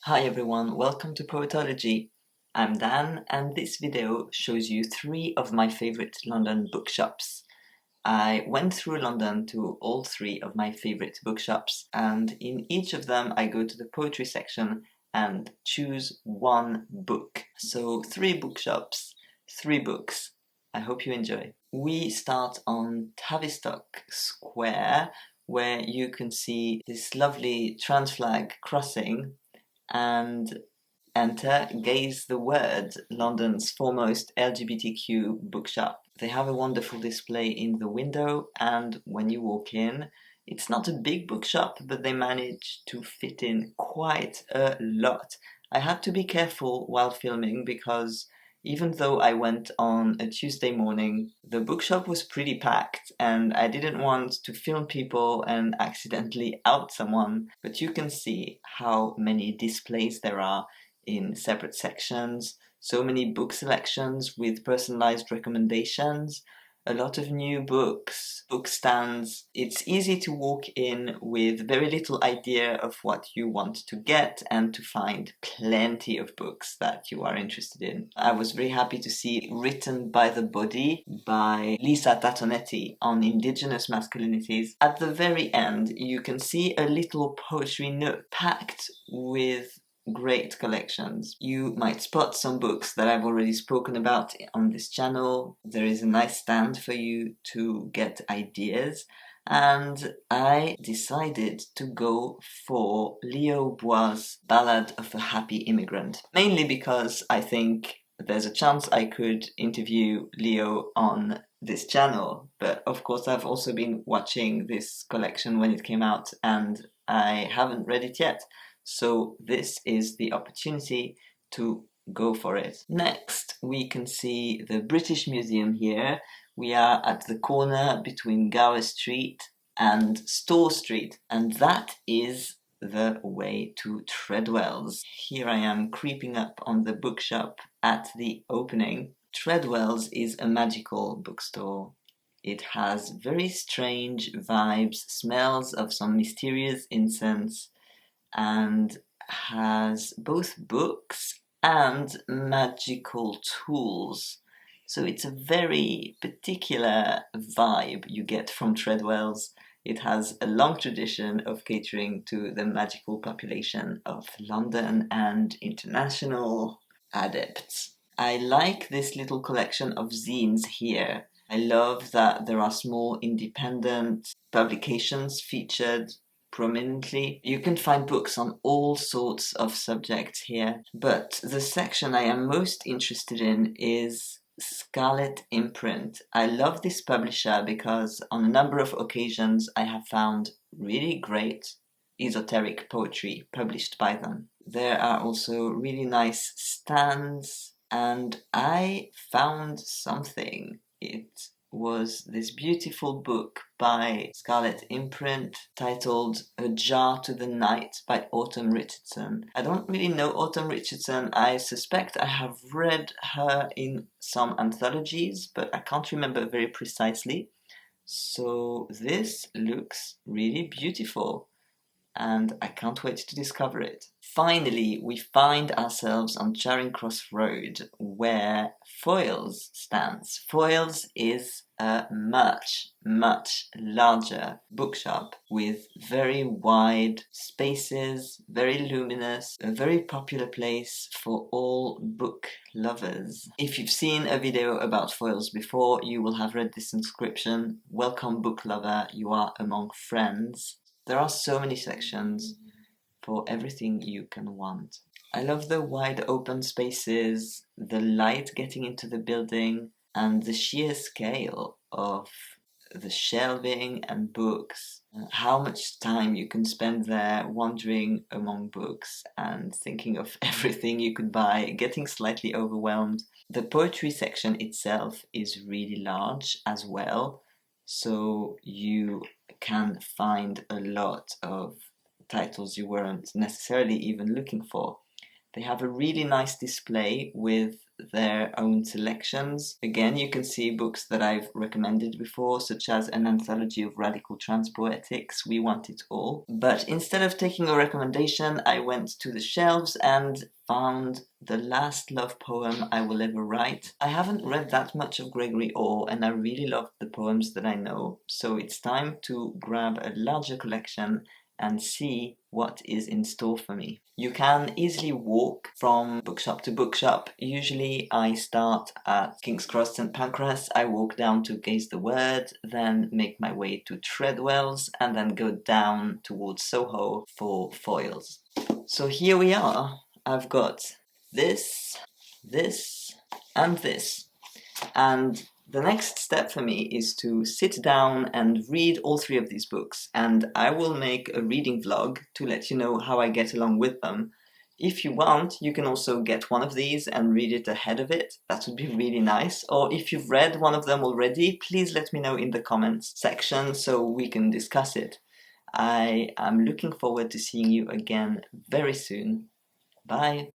Hi everyone, welcome to Poetology. I'm Dan and this video shows you 3 of my favourite London bookshops. I went through London to all 3 of my favourite bookshops, and in each of them I go to the poetry section and choose one book. So 3 bookshops, 3 books. I hope you enjoy. We start on Tavistock Square, where you can see this lovely trans flag crossing and enter Gaze the Word, London's foremost LGBTQ bookshop. They have a wonderful display in the window, and when you walk in, it's not a big bookshop, but they manage to fit in quite a lot. I had to be careful while filming because even though I went on a Tuesday morning, the bookshop was pretty packed and I didn't want to film people and accidentally out someone, but you can see how many displays there are in separate sections, so many book selections with personalized recommendations, a lot of new books, book stands. It's easy to walk in with very little idea of what you want to get and to find plenty of books that you are interested in. I was very happy to see Written by the Body by Lisa Tatonetti on indigenous masculinities. At the very end, you can see a little poetry nook packed with great collections. You might spot some books that I've already spoken about on this channel. There is a nice stand for you to get ideas, and I decided to go for Leo Boix' Ballad of a Happy Immigrant, mainly because I think there's a chance I could interview Leo on this channel, but of course I've also been watching this collection when it came out and I haven't read it yet. So this is the opportunity to go for it. Next, we can see the British Museum here. We are at the corner between Gower Street and Store Street, and that is the way to Treadwell's. Here I am creeping up on the bookshop at the opening. Treadwell's is a magical bookstore. It has very strange vibes, smells of some mysterious incense, and has both books and magical tools. So it's a very particular vibe you get from Treadwell's. It has a long tradition of catering to the magical population of London and international adepts. I like this little collection of zines here. I love that there are small independent publications featured prominently. You can find books on all sorts of subjects here, but the section I am most interested in is Scarlet Imprint. I love this publisher because on a number of occasions I have found really great esoteric poetry published by them. There are also really nice stands, and I found something. It was this beautiful book by Scarlet Imprint titled Ajar to the Night by Autumn Richardson. I don't really know Autumn Richardson. I suspect I have read her in some anthologies, but I can't remember very precisely. So this looks really beautiful, and I can't wait to discover it. Finally, we find ourselves on Charing Cross Road, where Foyles stands. Foyles is a much, much larger bookshop with very wide spaces, very luminous, a very popular place for all book lovers. If you've seen a video about Foyles before, you will have read this inscription: "Welcome book lover, you are among friends." There are so many sections for everything you can want. I love the wide open spaces, the light getting into the building, and the sheer scale of the shelving and books. How much time you can spend there wandering among books and thinking of everything you could buy, getting slightly overwhelmed. The poetry section itself is really large as well, so you can find a lot of titles you weren't necessarily even looking for. They have a really nice display with their own selections. Again, you can see books that I've recommended before, such as an anthology of radical trans poetics, We Want It All. But instead of taking a recommendation, I went to the shelves and found the last love poem I will ever write. I haven't read that much of Gregory Orr, and I really love the poems that I know, so it's time to grab a larger collection and see what is in store for me. You can easily walk from bookshop to bookshop. Usually I start at King's Cross St Pancras, I walk down to Gaze the Word, then make my way to Treadwell's, and then go down towards Soho for Foyles. So here we are. I've got this, and this. And the next step for me is to sit down and read all three of these books, and I will make a reading vlog to let you know how I get along with them. If you want, you can also get one of these and read it ahead of it. That would be really nice. Or if you've read one of them already, please let me know in the comments section so we can discuss it. I am looking forward to seeing you again very soon. Bye!